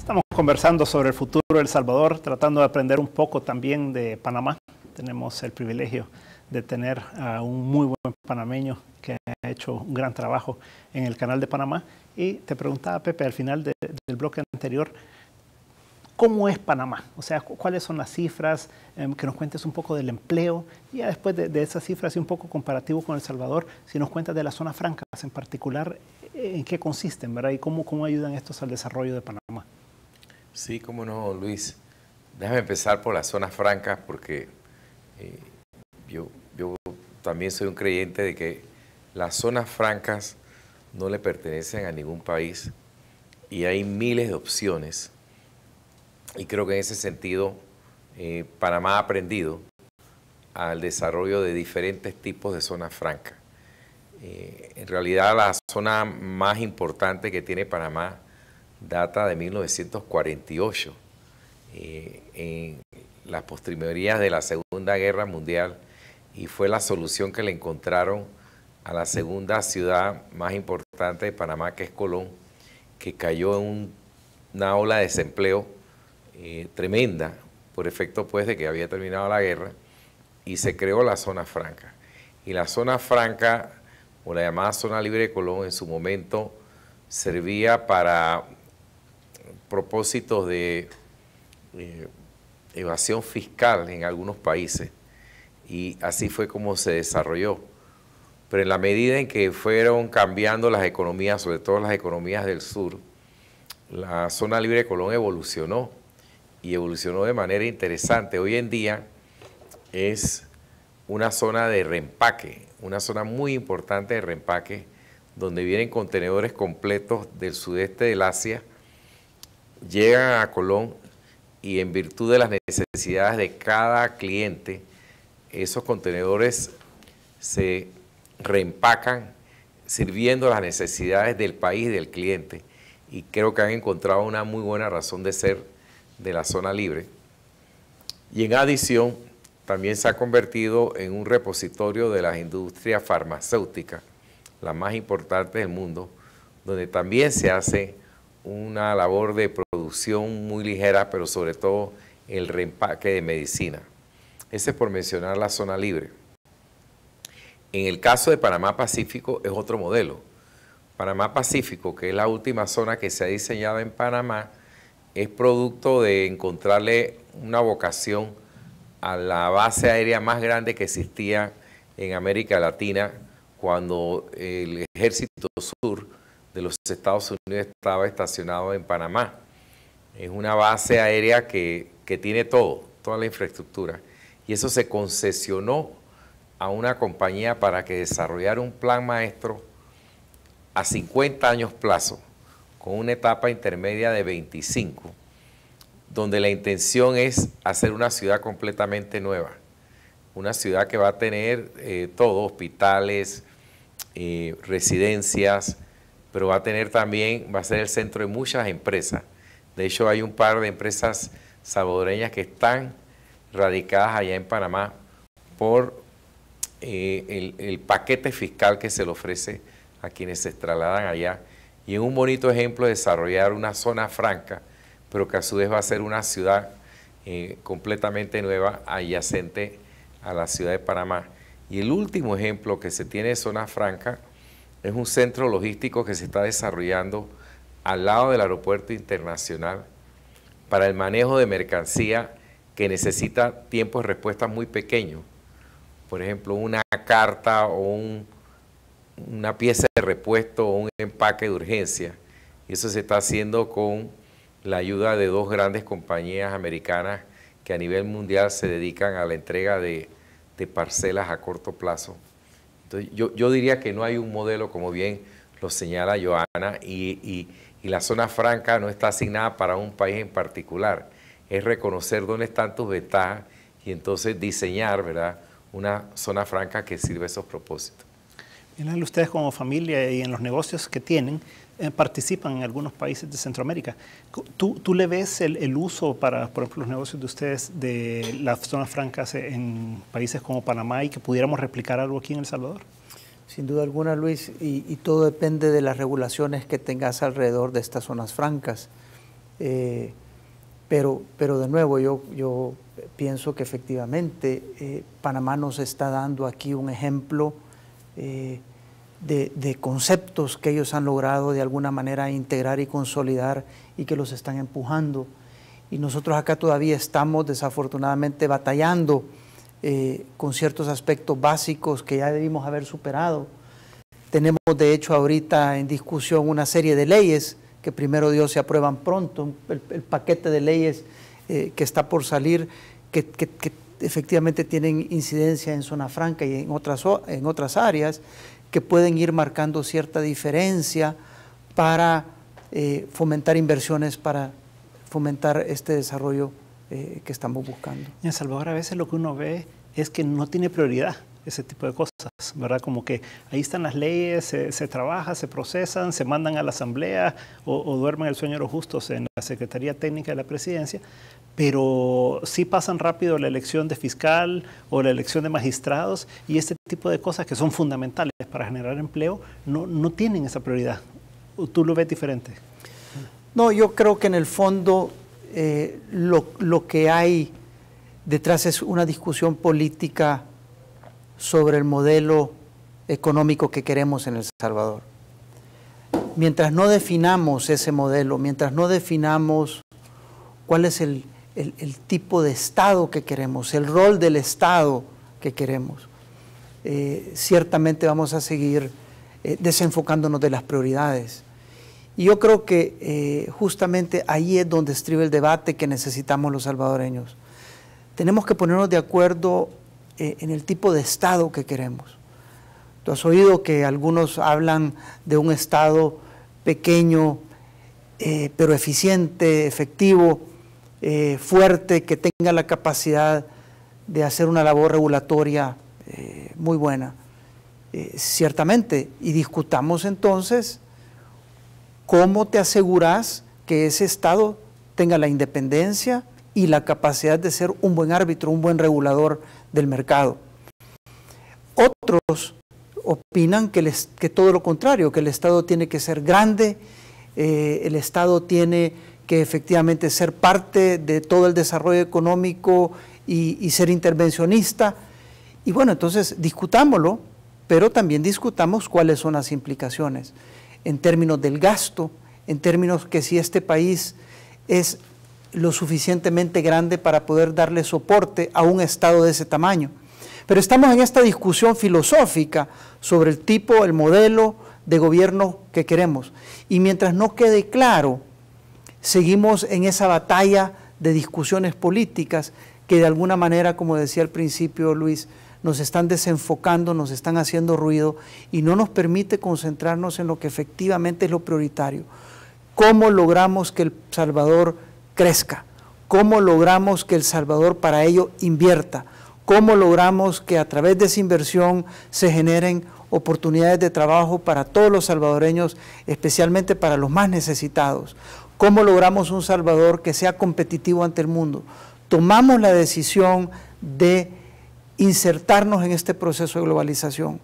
Estamos conversando sobre el futuro de El Salvador, tratando de aprender un poco también de Panamá. Tenemos el privilegio de tener a un muy buen panameño que ha hecho un gran trabajo en el Canal de Panamá. Y te preguntaba, Pepe, al final del bloque anterior, ¿cómo es Panamá? O sea, ¿cuáles son las cifras? Que nos cuentes un poco del empleo. Y ya después de esas cifras y un poco comparativo con El Salvador, si nos cuentas de las zonas francas en particular, ¿en qué consisten, verdad? Y cómo ayudan estos al desarrollo de Panamá. Sí, cómo no, Luis. Déjame empezar por las zonas francas porque yo también soy un creyente de que las zonas francas no le pertenecen a ningún país y hay miles de opciones. Y creo que en ese sentido Panamá ha aprendido al desarrollo de diferentes tipos de zonas francas. En realidad la zona más importante que tiene Panamá data de 1948, en las postrimerías de la Segunda Guerra Mundial, y fue la solución que le encontraron a la segunda ciudad más importante de Panamá, que es Colón, que cayó en una ola de desempleo tremenda, por efecto pues de que había terminado la guerra, y se creó la zona franca. Y la zona franca, o la llamada zona libre de Colón, en su momento servía para propósitos de evasión fiscal en algunos países, y así fue como se desarrolló. Pero en la medida en que fueron cambiando las economías, sobre todo las economías del sur, la zona libre de Colón evolucionó, y evolucionó de manera interesante. Hoy en día es una zona de reempaque, una zona muy importante de reempaque, donde vienen contenedores completos del sudeste del Asia, llegan a Colón y en virtud de las necesidades de cada cliente, esos contenedores se reempacan sirviendo las necesidades del país y del cliente, y creo que han encontrado una muy buena razón de ser de la zona libre. Y en adición, también se ha convertido en un repositorio de las industrias farmacéuticas, las más importantes del mundo, donde también se hace una labor de producción muy ligera, pero sobre todo el reempaque de medicina. Ese es por mencionar la zona libre. En el caso de Panamá Pacífico es otro modelo. Panamá Pacífico, que es la última zona que se ha diseñado en Panamá, es producto de encontrarle una vocación a la base aérea más grande que existía en América Latina cuando el Ejército Sur de los Estados Unidos estaba estacionado en Panamá. Es una base aérea que tiene toda la infraestructura, y eso se concesionó a una compañía para que desarrollara un plan maestro a 50 años plazo, con una etapa intermedia de 25, donde la intención es hacer una ciudad completamente nueva, una ciudad que va a tener todo, hospitales, residencias, pero va a tener también, va a ser el centro de muchas empresas. De hecho, hay un par de empresas salvadoreñas que están radicadas allá en Panamá por el paquete fiscal que se le ofrece a quienes se trasladan allá, y en un bonito ejemplo de desarrollar una zona franca, pero que a su vez va a ser una ciudad completamente nueva, adyacente a la ciudad de Panamá. Y el último ejemplo que se tiene de zona franca es un centro logístico que se está desarrollando al lado del aeropuerto internacional para el manejo de mercancía que necesita tiempos de respuesta muy pequeños. Por ejemplo, una carta o una pieza de repuesto o un empaque de urgencia. Y eso se está haciendo con la ayuda de dos grandes compañías americanas que a nivel mundial se dedican a la entrega de parcelas a corto plazo. Entonces, yo diría que no hay un modelo, como bien lo señala Joana, y la zona franca no está asignada para un país en particular. Es reconocer dónde están tus ventajas y entonces diseñar, ¿verdad?, una zona franca que sirva a esos propósitos. Bien, ustedes como familia y en los negocios que tienen, participan en algunos países de Centroamérica. ¿Tú le ves el uso para, por ejemplo, los negocios de ustedes de las zonas francas en países como Panamá y que pudiéramos replicar algo aquí en El Salvador? Sin duda alguna, Luis, y todo depende de las regulaciones que tengas alrededor de estas zonas francas. Pero de nuevo, yo pienso que efectivamente Panamá nos está dando aquí un ejemplo de conceptos que ellos han logrado de alguna manera integrar y consolidar y que los están empujando. Y nosotros acá todavía estamos desafortunadamente batallando con ciertos aspectos básicos que ya debimos haber superado. Tenemos de hecho ahorita en discusión una serie de leyes que primero Dios se aprueban pronto, el paquete de leyes que está por salir, que efectivamente tienen incidencia en zona franca y en otras áreas, que pueden ir marcando cierta diferencia para fomentar inversiones, para fomentar este desarrollo que estamos buscando. En El Salvador a veces lo que uno ve es que no tiene prioridad ese tipo de cosas, ¿verdad? Como que ahí están las leyes, se trabaja, se procesan, se mandan a la asamblea o duermen el sueño de los justos en la Secretaría Técnica de la Presidencia, pero sí pasan rápido la elección de fiscal o la elección de magistrados y este tipo de cosas que son fundamentales para generar empleo no tienen esa prioridad. ¿Tú lo ves diferente? No, yo creo que en el fondo lo que hay detrás es una discusión política sobre el modelo económico que queremos en El Salvador. Mientras no definamos ese modelo, mientras no definamos cuál es el tipo de Estado que queremos, el rol del Estado que queremos, ciertamente vamos a seguir desenfocándonos de las prioridades. Y yo creo que justamente ahí es donde estriba el debate que necesitamos los salvadoreños. Tenemos que ponernos de acuerdo en el tipo de Estado que queremos. Tú has oído que algunos hablan de un Estado pequeño, pero eficiente, efectivo, fuerte, que tenga la capacidad de hacer una labor regulatoria muy buena. Ciertamente, y discutamos entonces cómo te aseguras que ese Estado tenga la independencia y la capacidad de ser un buen árbitro, un buen regulador del mercado. Otros opinan que todo lo contrario, que el Estado tiene que ser grande, el Estado tiene que efectivamente ser parte de todo el desarrollo económico y ser intervencionista. Y bueno, entonces discutámoslo, pero también discutamos cuáles son las implicaciones en términos del gasto, en términos que si este país es lo suficientemente grande para poder darle soporte a un Estado de ese tamaño. Pero estamos en esta discusión filosófica sobre el tipo, el modelo de gobierno que queremos. Y mientras no quede claro, seguimos en esa batalla de discusiones políticas que de alguna manera, como decía al principio Luis, nos están desenfocando, nos están haciendo ruido y no nos permite concentrarnos en lo que efectivamente es lo prioritario. ¿Cómo logramos que El Salvador crezca? ¿Cómo logramos que El Salvador para ello invierta? ¿Cómo logramos que a través de esa inversión se generen oportunidades de trabajo para todos los salvadoreños, especialmente para los más necesitados? ¿Cómo logramos un Salvador que sea competitivo ante el mundo? Tomamos la decisión de insertarnos en este proceso de globalización.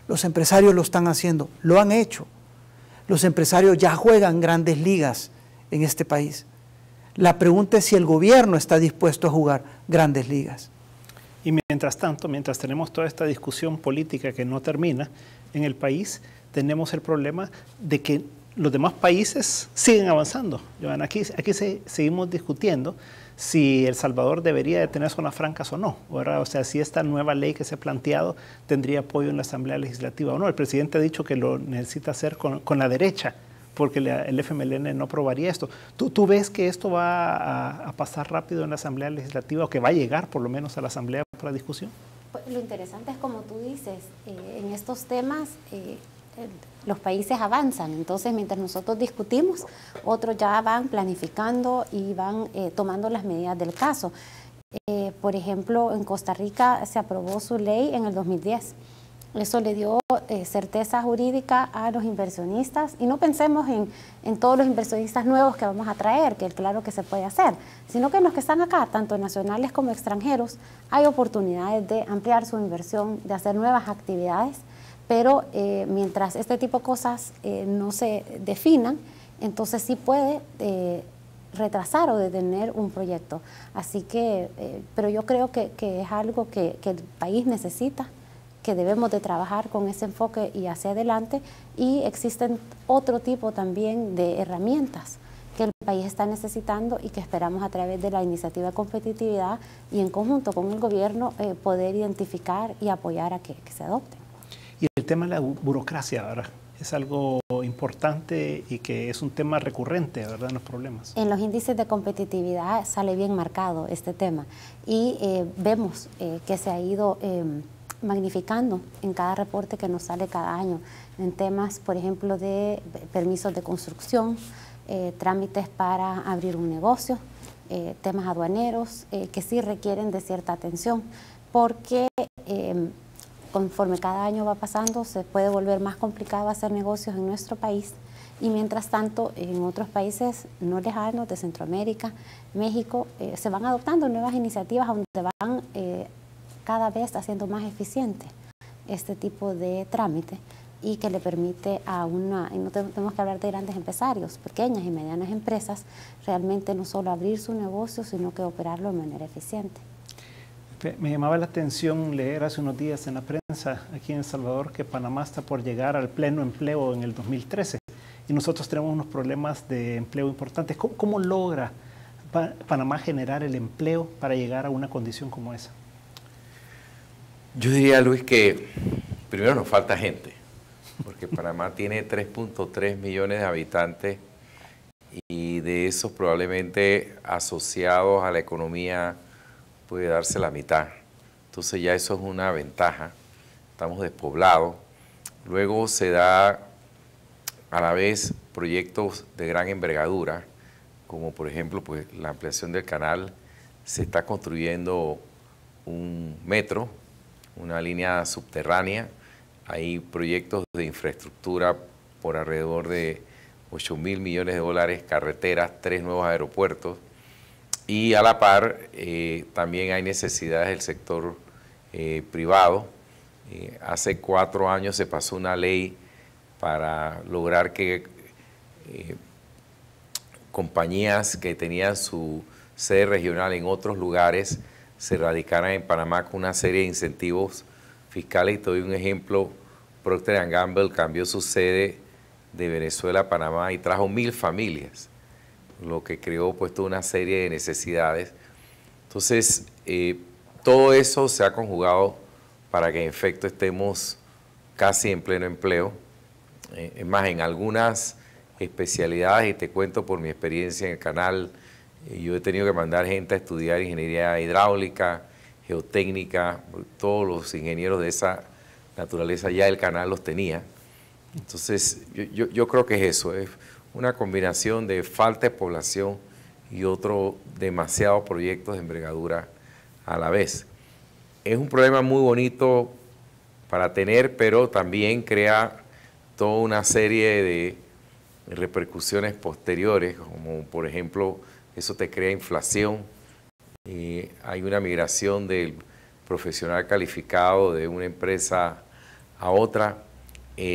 Los empresarios lo están haciendo, lo han hecho. Los empresarios ya juegan grandes ligas en este país. La pregunta es si el gobierno está dispuesto a jugar grandes ligas. Y mientras tanto, mientras tenemos toda esta discusión política que no termina en el país, tenemos el problema de que los demás países siguen avanzando. Aquí seguimos discutiendo si El Salvador debería de tener zonas francas o no, ¿verdad? O sea, si esta nueva ley que se ha planteado tendría apoyo en la Asamblea Legislativa o no. El presidente ha dicho que lo necesita hacer con la derecha, porque el FMLN no aprobaría esto. ¿Tú ves que esto va a pasar rápido en la Asamblea Legislativa o que va a llegar por lo menos a la Asamblea para discusión? Pues lo interesante es, como tú dices, en estos temas los países avanzan, entonces mientras nosotros discutimos, otros ya van planificando y van tomando las medidas del caso. Por ejemplo, en Costa Rica se aprobó su ley en el 2010. Eso le dio certeza jurídica a los inversionistas, y no pensemos en todos los inversionistas nuevos que vamos a traer, que claro que se puede hacer, sino que en los que están acá, tanto nacionales como extranjeros, hay oportunidades de ampliar su inversión, de hacer nuevas actividades, pero mientras este tipo de cosas no se definan, entonces sí puede retrasar o detener un proyecto. Así que, pero yo creo que es algo que el país necesita, que debemos de trabajar con ese enfoque y hacia adelante, y existen otro tipo también de herramientas que el país está necesitando y que esperamos a través de la iniciativa de competitividad y en conjunto con el gobierno poder identificar y apoyar a que se adopten. Y el tema de la burocracia, ¿verdad? Es algo importante y que es un tema recurrente, ¿verdad?, en los problemas. En los índices de competitividad sale bien marcado este tema y vemos que se ha ido magnificando en cada reporte que nos sale cada año, en temas, por ejemplo, de permisos de construcción, trámites para abrir un negocio, temas aduaneros que sí requieren de cierta atención, porque conforme cada año va pasando se puede volver más complicado hacer negocios en nuestro país, y mientras tanto en otros países no lejanos de Centroamérica, México, se van adoptando nuevas iniciativas donde van cada vez haciendo más eficiente este tipo de trámite y que le permite a una, y no tenemos que hablar de grandes empresarios, pequeñas y medianas empresas, realmente no solo abrir su negocio, sino que operarlo de manera eficiente. Me llamaba la atención leer hace unos días en la prensa aquí en El Salvador que Panamá está por llegar al pleno empleo en el 2013 y nosotros tenemos unos problemas de empleo importantes. ¿Cómo logra Panamá generar el empleo para llegar a una condición como esa? Yo diría, Luis, que primero nos falta gente, porque Panamá tiene 3.3 millones de habitantes y de esos probablemente asociados a la economía puede darse la mitad. Entonces ya eso es una ventaja. Estamos despoblados. Luego se da a la vez proyectos de gran envergadura, como por ejemplo pues, la ampliación del canal. Se está construyendo un metro, una línea subterránea. Hay proyectos de infraestructura por alrededor de 8.000 millones de dólares, carreteras, 3 nuevos aeropuertos. Y a la par también hay necesidades del sector privado. Hace 4 años se pasó una ley para lograr que compañías que tenían su sede regional en otros lugares se radicaran en Panamá con una serie de incentivos fiscales. Y te doy un ejemplo: Procter & Gamble cambió su sede de Venezuela a Panamá y trajo 1.000 familias, lo que creó pues toda una serie de necesidades. Entonces, todo eso se ha conjugado para que en efecto estemos casi en pleno empleo. Es más, en algunas especialidades, y te cuento por mi experiencia en el canal, yo he tenido que mandar gente a estudiar ingeniería hidráulica, geotécnica, todos los ingenieros de esa naturaleza ya el canal los tenía. Entonces, yo creo que es eso, es una combinación de falta de población y otro demasiados proyectos de envergadura a la vez. Es un problema muy bonito para tener, pero también crea toda una serie de repercusiones posteriores, como por ejemplo, eso te crea inflación, hay una migración del profesional calificado de una empresa a otra,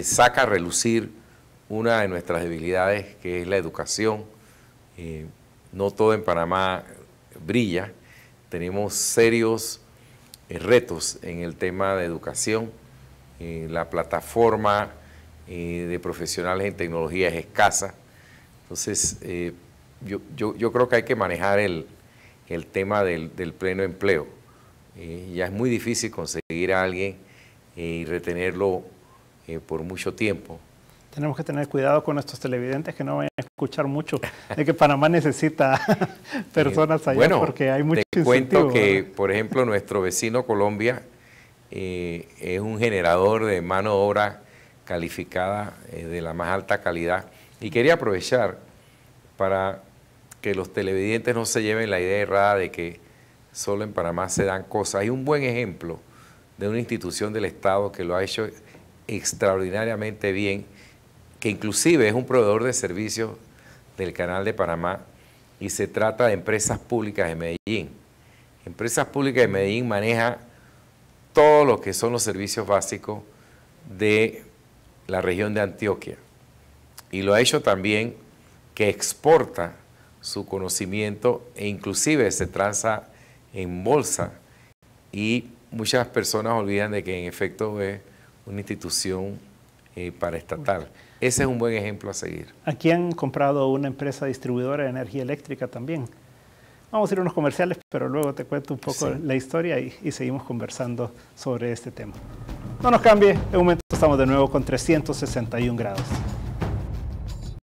saca a relucir una de nuestras debilidades, que es la educación. No todo en Panamá brilla, tenemos serios retos en el tema de educación. La plataforma de profesionales en tecnología es escasa. Entonces, yo creo que hay que manejar el tema del pleno empleo. Ya es muy difícil conseguir a alguien y retenerlo por mucho tiempo. Tenemos que tener cuidado con nuestros televidentes que no vayan a escuchar mucho de que Panamá necesita personas allá, bueno, porque hay mucho incentivo. Te cuento que, por ejemplo, nuestro vecino Colombia es un generador de mano de obra calificada de la más alta calidad. Y quería aprovechar para que los televidentes no se lleven la idea errada de que solo en Panamá se dan cosas. Hay un buen ejemplo de una institución del Estado que lo ha hecho extraordinariamente bien, que inclusive es un proveedor de servicios del Canal de Panamá, y se trata de Empresas Públicas de Medellín. Empresas Públicas de Medellín maneja todo lo que son los servicios básicos de la región de Antioquia, y lo ha hecho también que exporta su conocimiento e inclusive se transa en bolsa y muchas personas olvidan de que en efecto es una institución paraestatal. Ese es un buen ejemplo a seguir. Aquí han comprado una empresa distribuidora de energía eléctrica también. Vamos a ir a unos comerciales, pero luego te cuento un poco la historia y seguimos conversando sobre este tema. No nos cambie, en un momento estamos de nuevo con 361 grados.